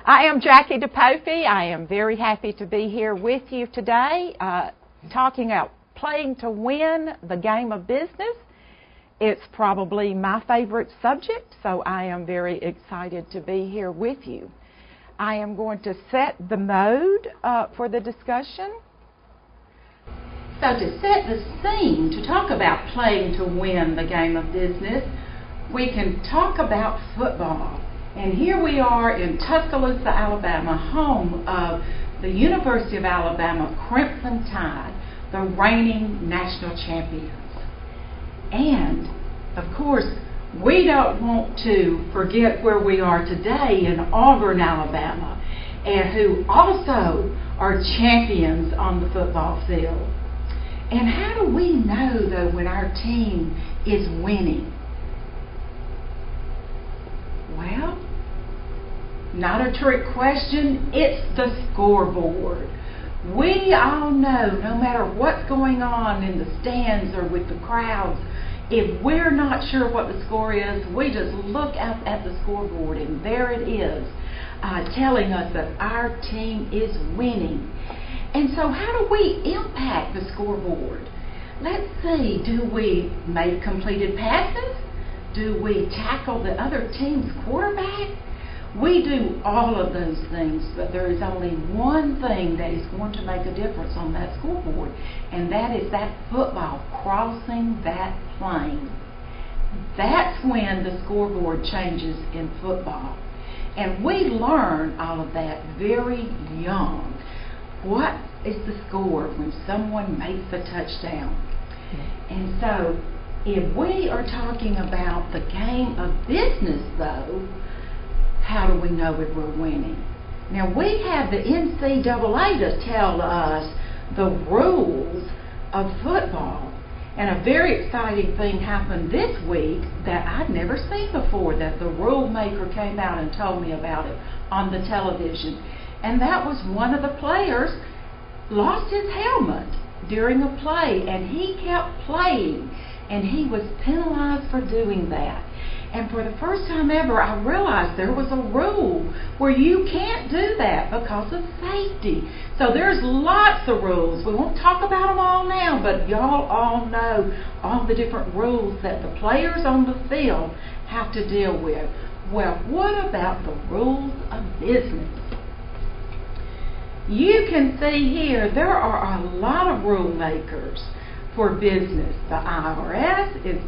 I am Jackie DiPofi. I am very happy to be here with you today talking about playing to win the game of business. It's probably my favorite subject, so I am very excited to be here with you. I am going to set the mode for the discussion. So to set the scene, to talk about playing to win the game of business, we can talk about football. And here we are in Tuscaloosa, Alabama, home of the University of Alabama Crimson Tide, the reigning national champions. And, of course, we don't want to forget where we are today in Auburn, Alabama, and who also are champions on the football field. And how do we know, though, when our team is winning? Well, not a trick question, it's the scoreboard. We all know, no matter what's going on in the stands or with the crowds, if we're not sure what the score is, we just look out at the scoreboard and there it is, telling us that our team is winning. And so how do we impact the scoreboard? Let's see, do we make completed passes? Do we tackle the other team's quarterback? We do all of those things, but there is only one thing that is going to make a difference on that scoreboard, and that is that football crossing that plane. That's when the scoreboard changes in football. And we learn all of that very young. What is the score when someone makes a touchdown? And so, if we are talking about the game of business, though, how do we know if we're winning? Now, we have the NCAA to tell us the rules of football. And a very exciting thing happened this week that I'd never seen before, that the rule maker came out and told me about it on the television. And that was one of the players lost his helmet during a play, and he kept playing, and he was penalized for doing that. And for the first time ever, I realized there was a rule where you can't do that because of safety. So there's lots of rules. We won't talk about them all now, but y'all all know all the different rules that the players on the field have to deal with. Well, what about the rules of business? You can see here there are a lot of rule makers for business. The IRS is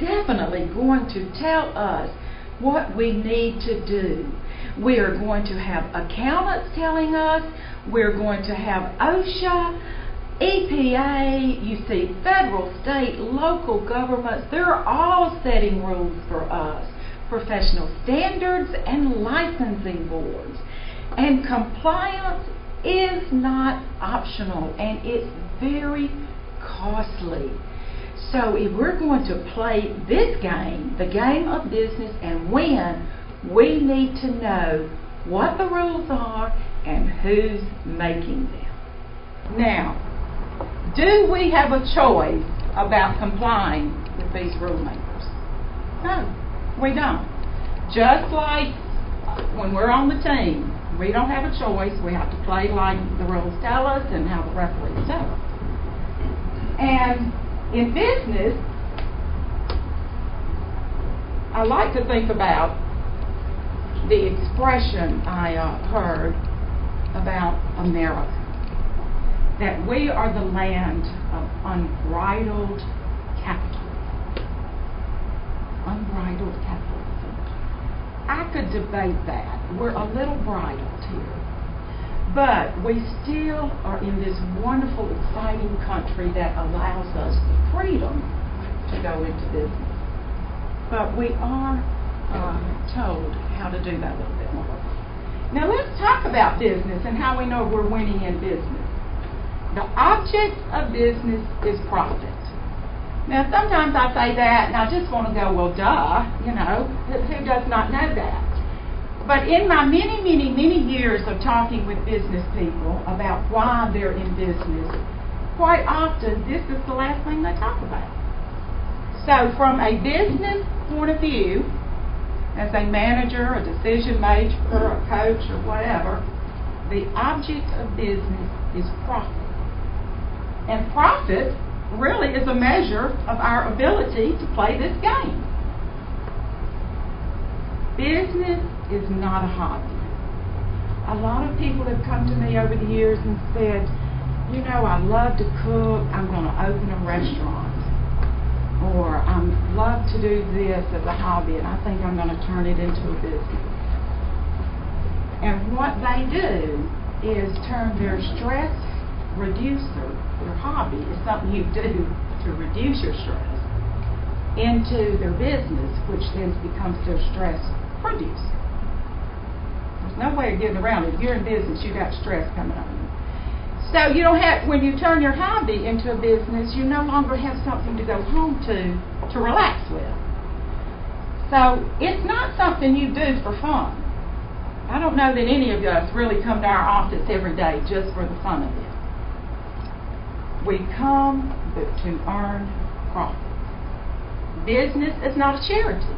definitely going to tell us what we need to do. We are going to have accountants telling us. We're going to have OSHA, EPA, you see federal, state, local governments. They're all setting rules for us. Professional standards and licensing boards. And compliance is not optional, and it's very costly. So if we're going to play this game, the game of business, and win, we need to know what the rules are and who's making them. Now, do we have a choice about complying with these rule makers? No, we don't. Just like when we're on the team, we don't have a choice. We have to play like the rules tell us and how the referees tell us. And in business, I like to think about the expression I heard about America, that we are the land of unbridled capitalism. Unbridled capitalism. I could debate that. We're a little bridled here. But we still are in this wonderful, exciting country that allows us the freedom to go into business. But we are told how to do that a little bit more. Now let's talk about business and how we know we're winning in business. The object of business is profit. Now sometimes I say that and I just want to go, well, duh, who does not know that? But in my many, many, many years of talking with business people about why they're in business, quite often this is the last thing they talk about. So from a business point of view, as a manager, a decision maker, a coach, or whatever, the object of business is profit. And profit really is a measure of our ability to play this game. Business is not a hobby. A lot of people have come to me over the years and said, you know, I love to cook, I'm going to open a restaurant. Or I love to do this as a hobby and I think I'm going to turn it into a business. And what they do is turn their stress reducer, their hobby is something you do to reduce your stress, into their business, which then becomes their stress producer. There's no way of getting around it. If you're in business, you've got stress coming on you. So you don't have, when you turn your hobby into a business, you no longer have something to go home to relax with. So it's not something you do for fun. I don't know that any of us really come to our office every day just for the fun of it. We come to earn profit. Business is not a charity.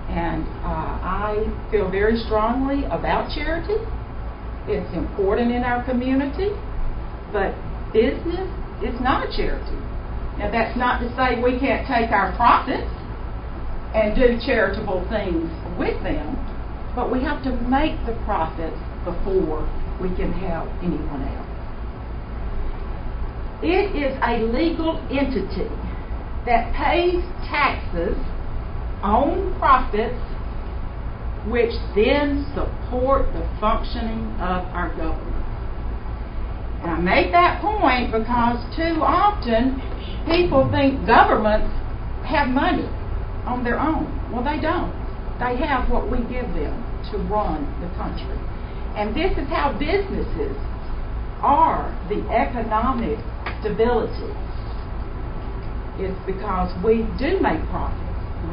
And I feel very strongly about charity. It's important in our community, but business is not a charity. Now that's not to say we can't take our profits and do charitable things with them, but we have to make the profits before we can help anyone else. It is a legal entity that pays taxes on profits, which then support the functioning of our government. And I make that point because too often people think governments have money on their own. Well, they don't. They have what we give them to run the country. And this is how businesses are the economic stability. It's because we do make profits.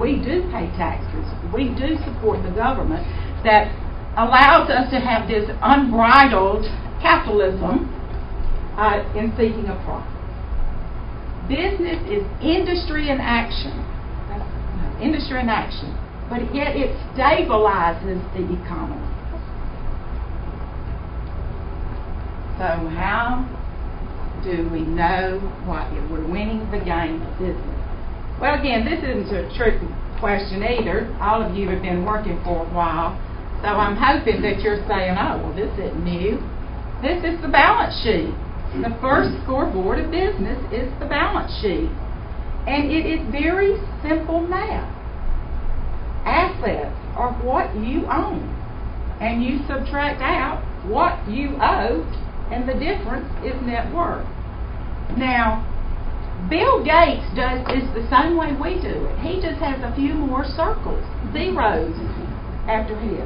We do pay taxes. We do support the government that allows us to have this unbridled capitalism in seeking a profit. Business is industry in action. Industry in action. But yet it stabilizes the economy. So how do we know if we're winning the game of business? Well, again, this isn't a trick question either. All of you have been working for a while, so I'm hoping that you're saying, oh, well, this isn't new. This is the balance sheet. The first scoreboard of business is the balance sheet. And it is very simple math. Assets are what you own, and you subtract out what you owe, and the difference is net worth. Now, Bill Gates does this the same way we do it. He just has a few more circles, zeros after his.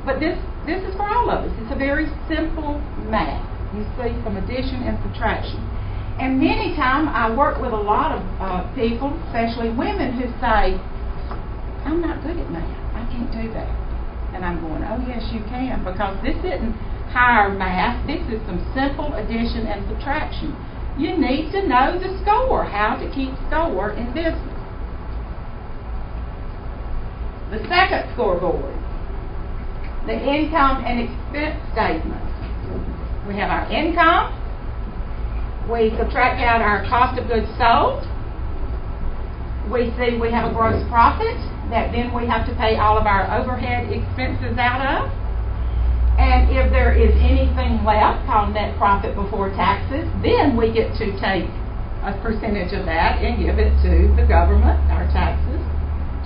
But this is for all of us. It's a very simple math. You see some addition and subtraction. And many times I work with a lot of people, especially women, who say, I'm not good at math. I can't do that. And I'm going, oh yes you can, because this isn't higher math. This is some simple addition and subtraction. You need to know the score, how to keep score in business. The second scoreboard, the income and expense statement. We have our income. We subtract out our cost of goods sold. We see we have a gross profit that then we have to pay all of our overhead expenses out of. And if there is anything left called net profit before taxes, then we get to take a percentage of that and give it to the government, our taxes,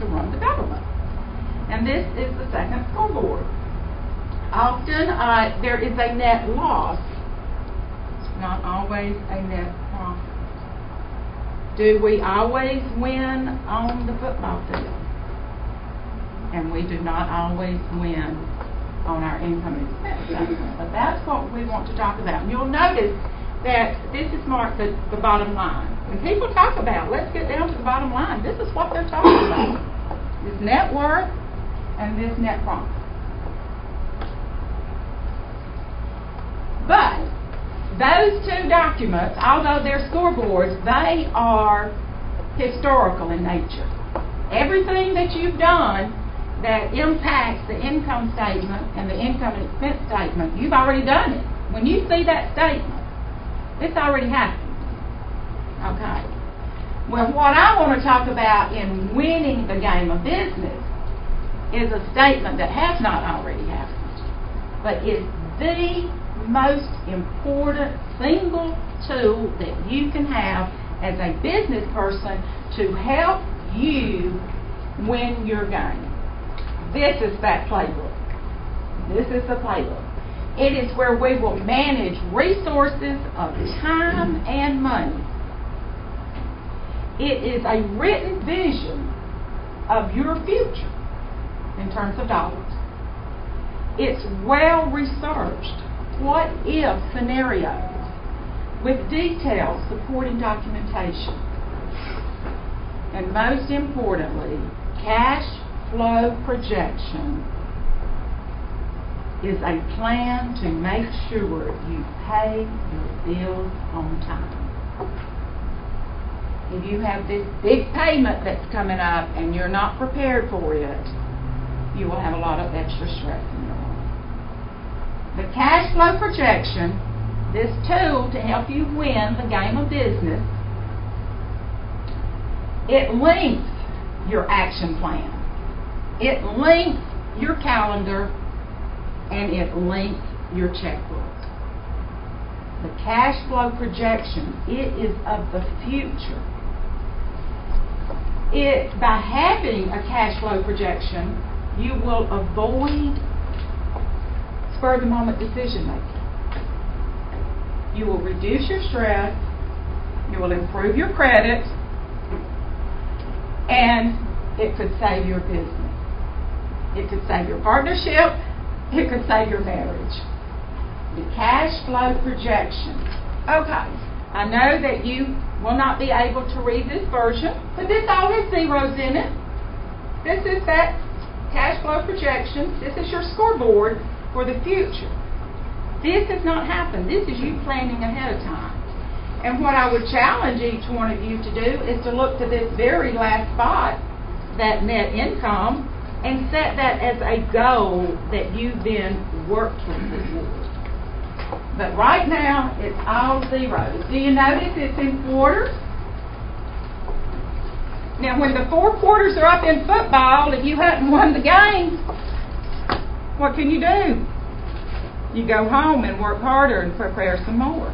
to run the government. And this is the second scoreboard. Often there is a net loss, not always a net profit. Do we always win on the football field? And we do not always win on our income and expense statement. But that's what we want to talk about. And you'll notice that this is marked the bottom line. When people talk about, let's get down to the bottom line, this is what they're talking about. This net worth and this net profit. But those two documents, although they're scoreboards, they are historical in nature. Everything that you've done that impacts the income statement and the income and expense statement, you've already done it. When you see that statement, it's already happened. Okay. Well, what I want to talk about in winning the game of business is a statement that has not already happened, but is the most important single tool that you can have as a business person to help you win your game. This is that playbook. This is the playbook. It is where we will manage resources of time and money. It is a written vision of your future in terms of dollars. It's well researched what if scenarios with detailed supporting documentation. And most importantly, cash flow projection is a plan to make sure you pay your bills on time. If you have this big payment that's coming up and you're not prepared for it, you will have a lot of extra stress in your life. The cash flow projection, this tool to help you win the game of business, it links your action plan. It links your calendar, and it links your checkbook. The cash flow projection, it is of the future. By having a cash flow projection, you will avoid spur-of-the-moment decision making. You will reduce your stress, you will improve your credit, and it could save your business. It could save your partnership, it could save your marriage. The cash flow projection. Okay, I know that you will not be able to read this version, but this all has zeros in it. This is that cash flow projection. This is your scoreboard for the future. This has not happened. This is you planning ahead of time. And what I would challenge each one of you to do is to look to this very last spot, that net income, and set that as a goal that you then work towards. But right now, it's all zeros. Do you notice it's in quarters? Now, when the 4 quarters are up in football, if you hadn't won the game, what can you do? You go home and work harder and prepare some more.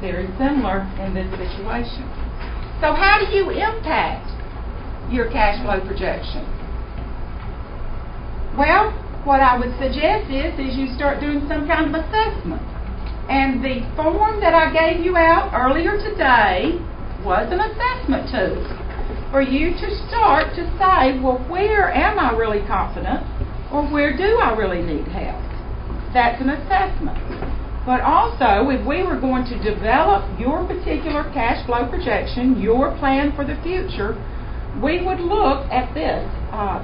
Very similar in this situation. So how do you impact your cash flow projection? Well, what I would suggest is you start doing some kind of assessment. And the form that I gave you out earlier today was an assessment tool for you to start to say, well, where am I really confident, or where do I really need help? That's an assessment. But also, if we were going to develop your particular cash flow projection, your plan for the future, we would look at this.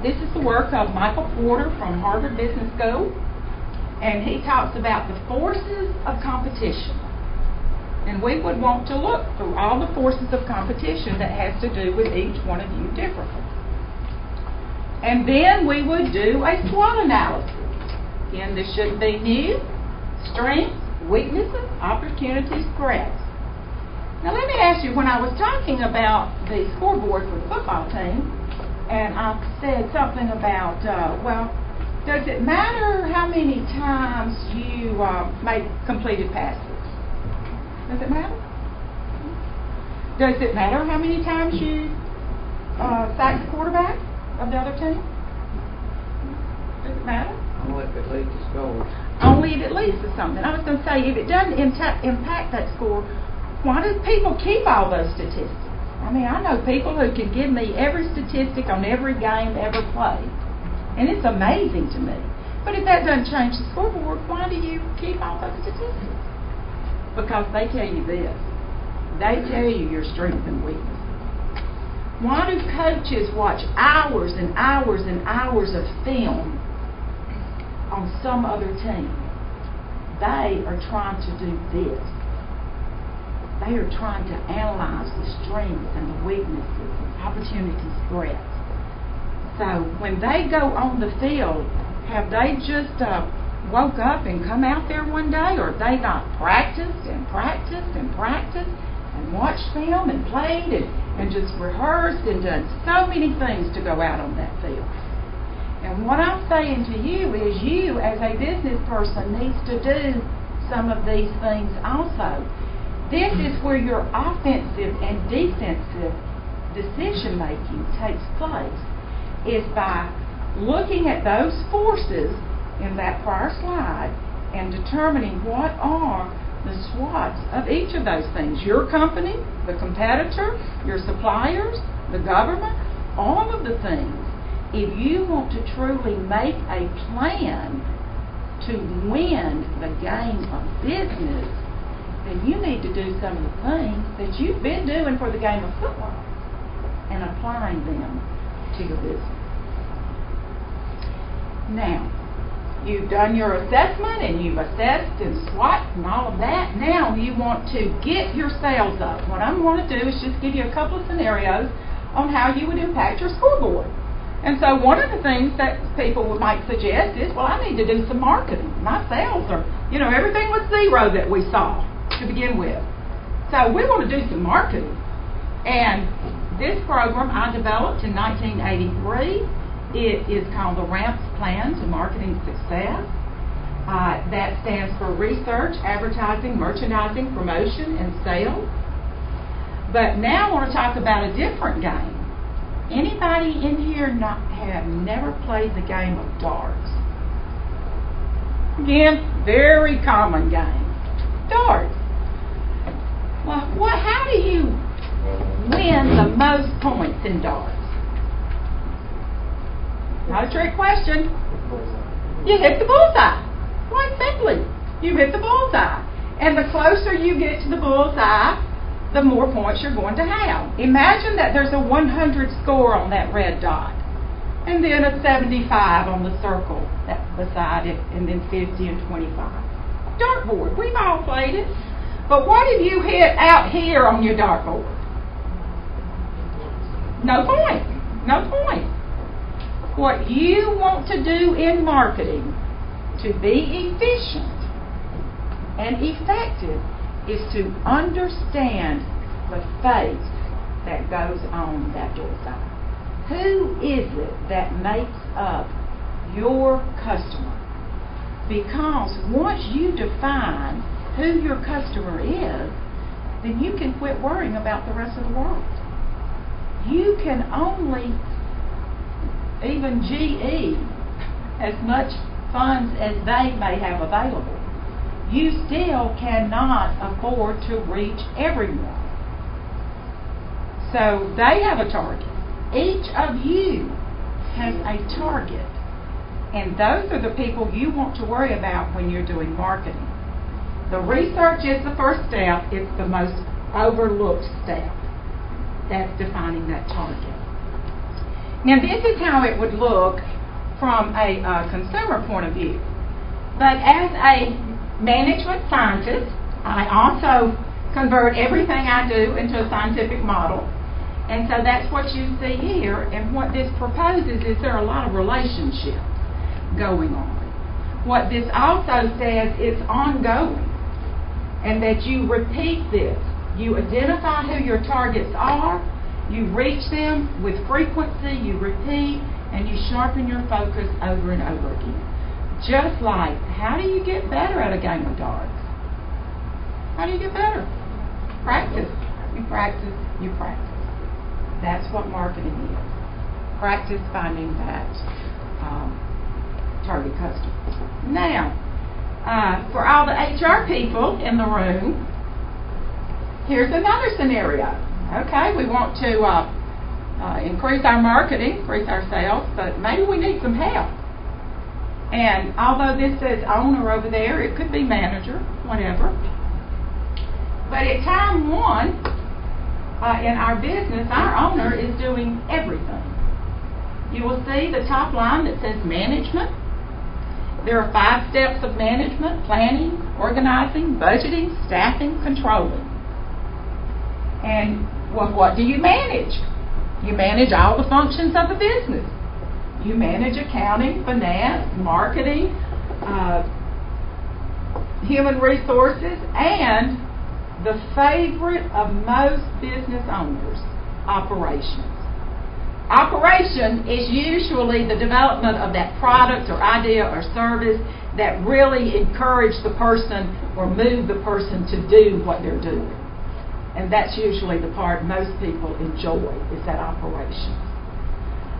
This is the work of Michael Porter from Harvard Business School, and he talks about the forces of competition. And we would want to look through all the forces of competition that has to do with each one of you differently. And then we would do a SWOT analysis. Again, this shouldn't be new. Strengths, weaknesses, opportunities, threats. Now let me ask you, when I was talking about the scoreboard for the football team, and I said something about, well, does it matter how many times you make completed passes? Does it matter? Does it matter how many times you sack the quarterback of the other team? Does it matter? Only if it leads to scores. Only if it leads to something. I was going to say, if it doesn't impact that score, why do people keep all those statistics? I mean, I know people who can give me every statistic on every game ever played. And it's amazing to me. But if that doesn't change the scoreboard, why do you keep all those statistics? Because they tell you this. They tell you your strengths and weaknesses. Why do coaches watch hours and hours and hours of film on some other team? They are trying to do this. They are trying to analyze the strengths and the weaknesses, opportunities, threats. So when they go on the field, have they just woke up and come out there one day, or have they not practiced and practiced and practiced and watched film and played and just rehearsed and done so many things to go out on that field? And what I'm saying to you is, you as a business person needs to do some of these things also. This is where your offensive and defensive decision making takes place, is by looking at those forces in that prior slide and determining what are the SWOTs of each of those things. Your company, the competitor, your suppliers, the government, all of the things. If you want to truly make a plan to win the game of business, then you need to do some of the things that you've been doing for the game of football and applying them to your business. Now, you've done your assessment and you've assessed and SWOT and all of that. Now you want to get your sales up. What I'm going to do is just give you a couple of scenarios on how you would impact your scoreboard. And so one of the things that people might suggest is, well, I need to do some marketing. My sales are, everything was zero that we saw to begin with. So we want to do some marketing. And this program I developed in 1983. It is called the RAMPS Plan to Marketing Success. That stands for Research, Advertising, Merchandising, Promotion, and Sales. But now I want to talk about a different game. Anybody in here have never played the game of darts? Again, very common game. Darts. Well, how do you win the most points in darts? Not a trick question. You hit the bullseye. Quite simply, you hit the bullseye. And the closer you get to the bullseye, the more points you're going to have. Imagine that there's a 100 score on that red dot, and then a 75 on the circle beside it, and then 50 and 25. Dartboard, we've all played it. But what if you hit out here on your dartboard? No point. No point. What you want to do in marketing to be efficient and effective is to understand the face that goes on that bullseye. Who is it that makes up your customer? Because once you define who your customer is, then you can quit worrying about the rest of the world. You can only, even GE, as much funds as they may have available, you still cannot afford to reach everyone. So they have a target. Each of you has a target. And those are the people you want to worry about when you're doing marketing. The research is the first step. It's the most overlooked step. That's defining that target. Now this is how it would look from a consumer point of view. But as a management scientist, I also convert everything I do into a scientific model. And so that's what you see here. And what this proposes is there are a lot of relationships going on. What this also says is ongoing, and that you repeat this. You identify who your targets are, you reach them with frequency, you repeat, and you sharpen your focus over and over again. Just like, how do you get better at a game of darts? How do you get better? Practice. You practice, you practice. That's what marketing is. Practice finding that target customer. Now, for all the HR people in the room, here's another scenario. Okay, we want to increase our marketing, increase our sales, but maybe we need some help. And although this says owner over there, it could be manager, whatever. But at time one, in our business, our owner is doing everything. You will see the top line that says management. There are 5 steps of management: planning, organizing, budgeting, staffing, controlling. And what do you manage? You manage all the functions of the business. You manage accounting, finance, marketing, human resources, and the favorite of most business owners, operations. Operation is usually the development of that product or idea or service that really encourage the person or move the person to do what they're doing. And that's usually the part most people enjoy, is that operation.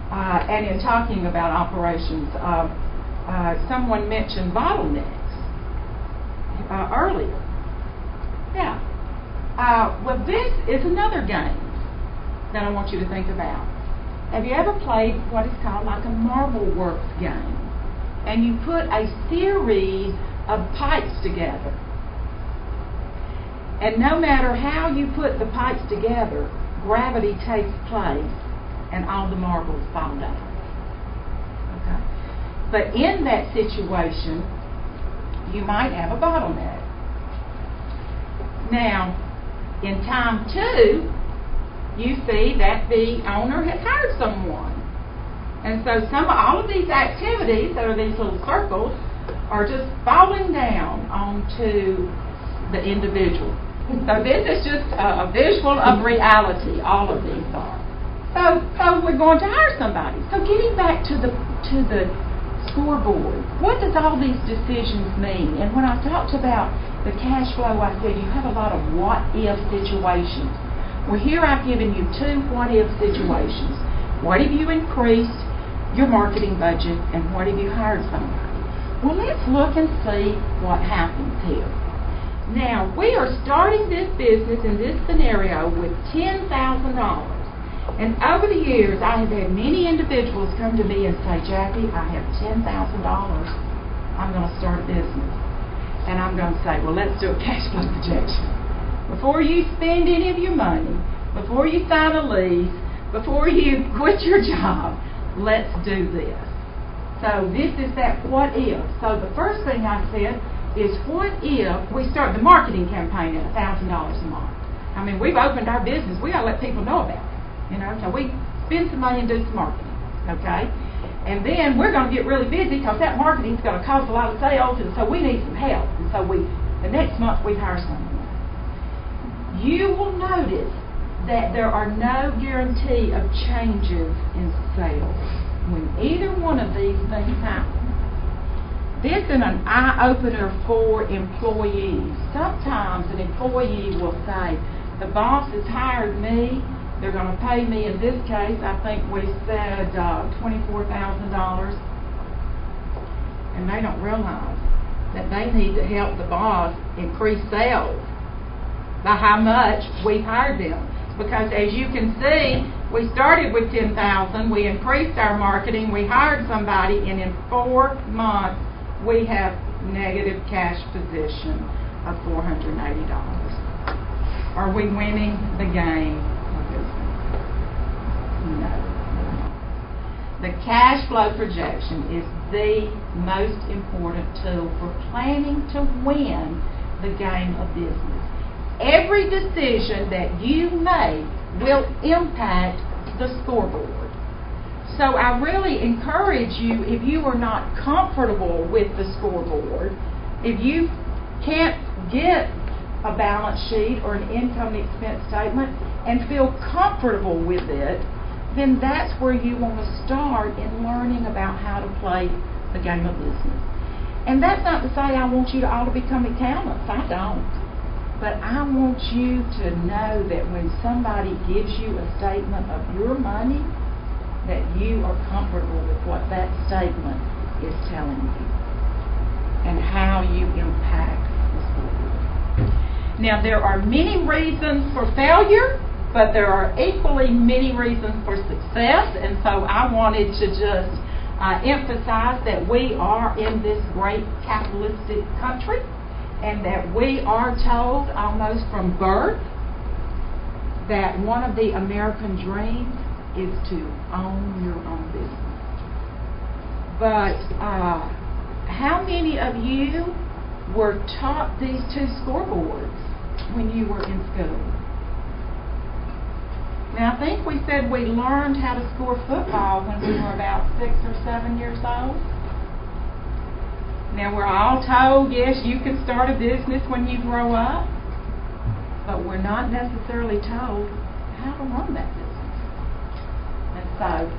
And in talking about operations, someone mentioned bottlenecks earlier. Yeah. Well, this is another game that I want you to think about. Have you ever played what is called like a marble works game? And you put a series of pipes together. And no matter how you put the pipes together, gravity takes place and all the marbles fall down. Okay? But in that situation, you might have a bottleneck. Now, in time 2, you see that the owner has hired someone. And so all of these activities that are these little circles are just falling down onto the individual. So this is just a visual of reality, all of these are. So we're going to hire somebody. So getting back to the scoreboard, what does all these decisions mean? And when I talked about the cash flow, I said you have a lot of what-if situations. Well, here I've given you 2 what-if situations. What if you increased your marketing budget, and what if you hired somebody? Well, let's look and see what happens here. Now, we are starting this business in this scenario with $10,000. And over the years, I have had many individuals come to me and say, Jackie, I have $10,000. I'm going to start a business. And I'm going to say, well, let's do a cash flow projection. Before you spend any of your money, before you sign a lease, before you quit your job, let's do this. So this is that what if. So the first thing I said is, what if we start the marketing campaign at $1,000 a month? I mean, we've opened our business. We got to let people know about it. So we spend some money and do some marketing. Okay? And then we're going to get really busy because that marketing is going to cost a lot of sales, and so we need some help. And so the next month we hire someone. You will notice that there are no guarantee of changes in sales when either one of these things happen. This is an eye-opener for employees. Sometimes an employee will say, the boss has hired me, they're going to pay me, in this case, I think we said $24,000, and they don't realize that they need to help the boss increase sales by how much we hired them. Because as you can see, we started with $10,000, we increased our marketing, we hired somebody, and in 4 months we have negative cash position of $480. Are we winning the game of business? No. The cash flow projection is the most important tool for planning to win the game of business. Every decision that you make will impact the scoreboard. So I really encourage you, if you are not comfortable with the scoreboard, if you can't get a balance sheet or an income and expense statement and feel comfortable with it, then that's where you want to start in learning about how to play the game of business. And that's not to say I want you to all to become accountants. I don't. But I want you to know that when somebody gives you a statement of your money, that you are comfortable with what that statement is telling you and how you impact the scoreboard. Now, there are many reasons for failure, but there are equally many reasons for success, and so I wanted to just emphasize that we are in this great capitalistic country, and that we are told almost from birth that one of the American dreams is to own your own business. But how many of you were taught these 2 scoreboards when you were in school? Now, I think we said we learned how to score football when we were about 6 or 7 years old. Now, we're all told, yes, you can start a business when you grow up, but we're not necessarily told how to run that business. And so,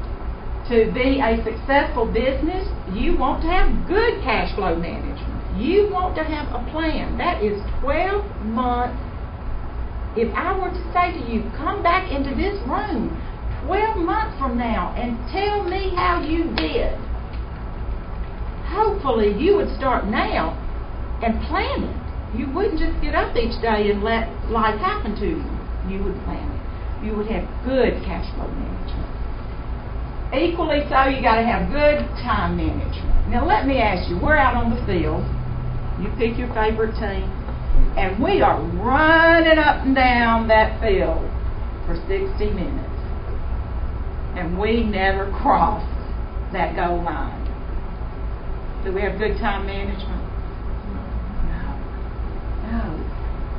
to be a successful business, you want to have good cash flow management. You want to have a plan. That is 12 months. If I were to say to you, come back into this room 12 months from now and tell me how you did, hopefully you would start now and plan it. You wouldn't just get up each day and let life happen to you. You would plan it. You would have good cash flow management. Equally so, you got to have good time management. Now let me ask you, we're out on the field. You pick your favorite team, and we are running up and down that field for 60 minutes. And we never cross that goal line. Do we have good time management? No.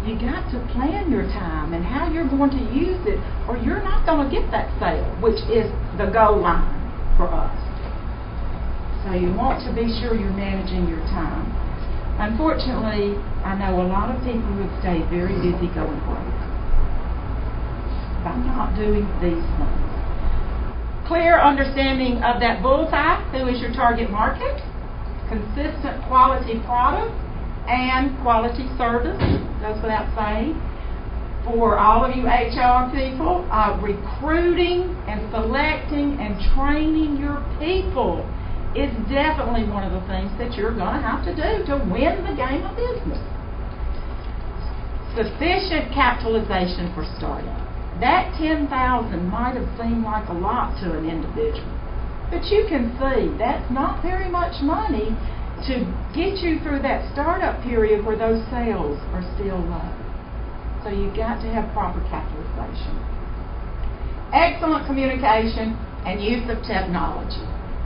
You got to plan your time and how you're going to use it, or you're not going to get that sale, which is the goal line for us. So you want to be sure you're managing your time. Unfortunately, I know a lot of people who have stayed very busy going broke by not doing these things. Clear understanding of that bullseye, who is your target market, consistent quality product, and quality service, goes without saying. For all of you HR people, recruiting and selecting and training your people is definitely one of the things that you're going to have to do to win the game of business. Sufficient capitalization for startup. That $10,000 might have seemed like a lot to an individual, but you can see that's not very much money to get you through that startup period where those sales are still low. So you've got to have proper capitalization. Excellent communication and use of technology.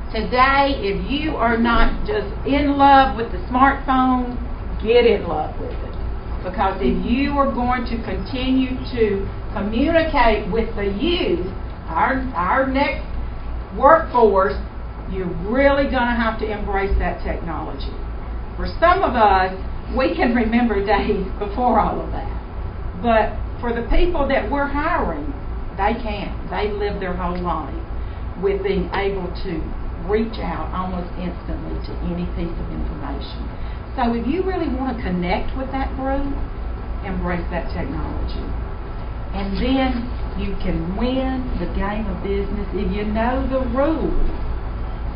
Today, if you are not just in love with the smartphone, get in love with it. Because if you are going to continue to communicate with the youth, our next workforce, you're really going to have to embrace that technology. For some of us, we can remember days before all of that. But for the people that we're hiring, they can't. They live their whole life with being able to reach out almost instantly to any piece of information. So if you really want to connect with that group, embrace that technology. And then you can win the game of business if you know the rules.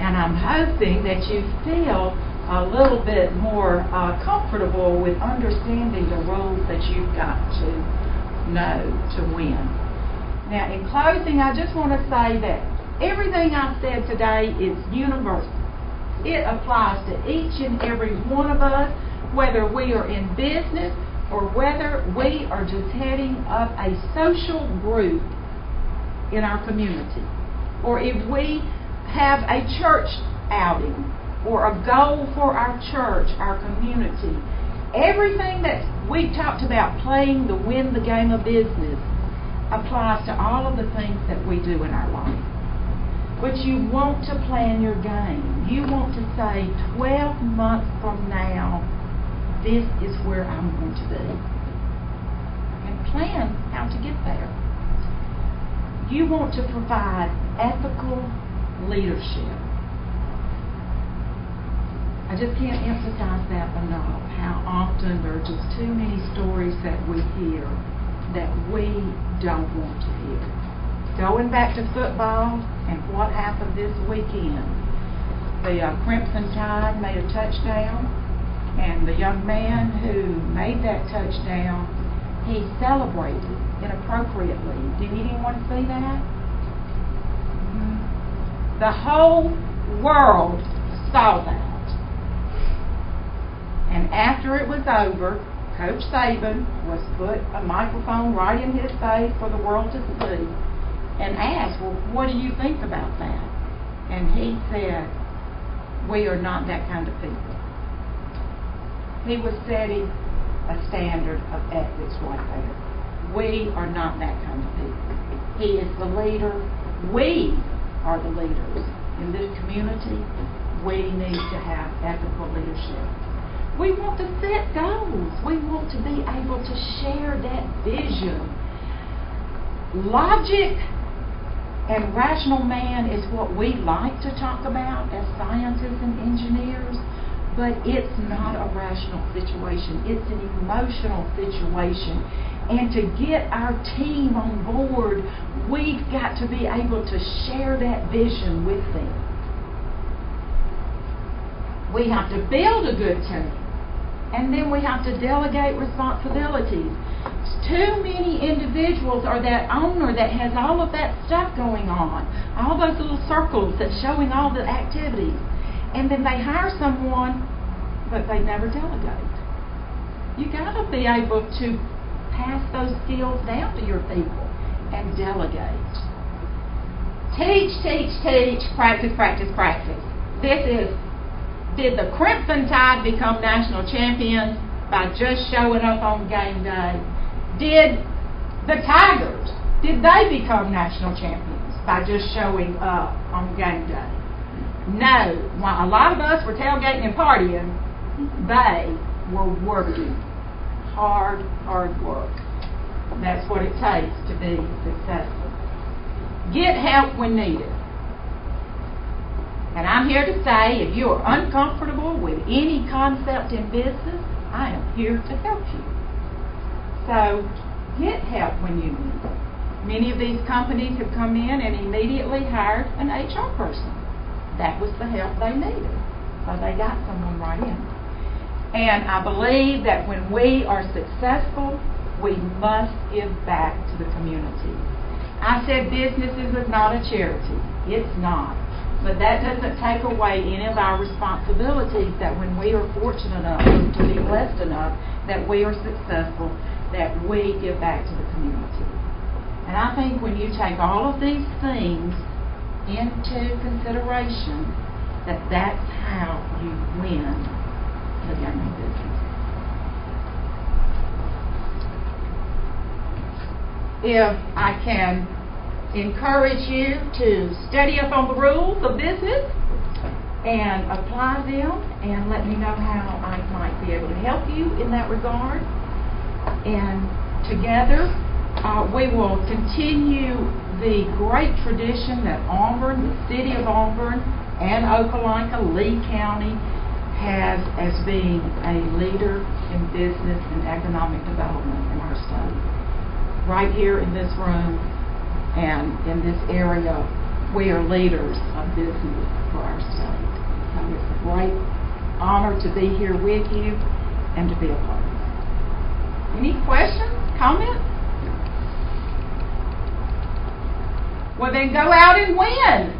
And I'm hoping that you feel a little bit more comfortable with understanding the rules that you've got to know to win. Now, in closing, I just want to say that everything I've said today is universal. It applies to each and every one of us, whether we are in business or whether we are just heading up a social group in our community, or if we have a church outing or a goal for our church, our community. Everything that we talked about playing to win the game of business applies to all of the things that we do in our life. But you want to plan your game. You want to say, 12 months from now, this is where I'm going to be. And plan how to get there. You want to provide ethical leadership. I just can't emphasize that enough, how often there are just too many stories that we hear that we don't want to hear. Going back to football and what happened this weekend, the Crimson Tide made a touchdown, and the young man who made that touchdown, he celebrated inappropriately. Did anyone see that? The whole world saw that. And after it was over, Coach Saban was put a microphone right in his face for the world to see and asked, well, what do you think about that? And he said, we are not that kind of people. He was setting a standard of ethics right there. We are not that kind of people. He is the leader. We are the leaders. In this community, we need to have ethical leadership. We want to set goals. We want to be able to share that vision. Logic and rational man is what we like to talk about as scientists and engineers, but it's not a rational situation. It's an emotional situation. And to get our team on board, we've got to be able to share that vision with them. We have to build a good team. And then we have to delegate responsibilities. Too many individuals are that owner that has all of that stuff going on, all those little circles that's showing all the activities. And then they hire someone, but they never delegate. You got to be able to pass those skills down to your people and delegate. Teach, teach, teach, practice, practice, practice. Did the Crimson Tide become national champions by just showing up on game day? Did the Tigers, did they become national champions by just showing up on game day? No. While a lot of us were tailgating and partying, they were working. Hard work. That's what it takes to be successful. Get help when needed. And I'm here to say, if you are uncomfortable with any concept in business, I am here to help you. So, get help when you need it. Many of these companies have come in and immediately hired an HR person. That was the help they needed. So they got someone right in. And I believe that when we are successful, we must give back to the community. I said business is not a charity. It's not. But that doesn't take away any of our responsibilities that when we are fortunate enough to be blessed enough that we are successful, that we give back to the community. And I think when you take all of these things into consideration, that's how you win the game of business. If I can encourage you to study up on the rules of business and apply them, and let me know how I might be able to help you in that regard. And together we will continue the great tradition that Auburn, the city of Auburn, and Opelika, Lee County has as being a leader in business and economic development in our state. Right here in this room and in this area, we are leaders of business for our state. So it's a great honor to be here with you and to be a part of it. Any questions, comments? Well, then go out and win.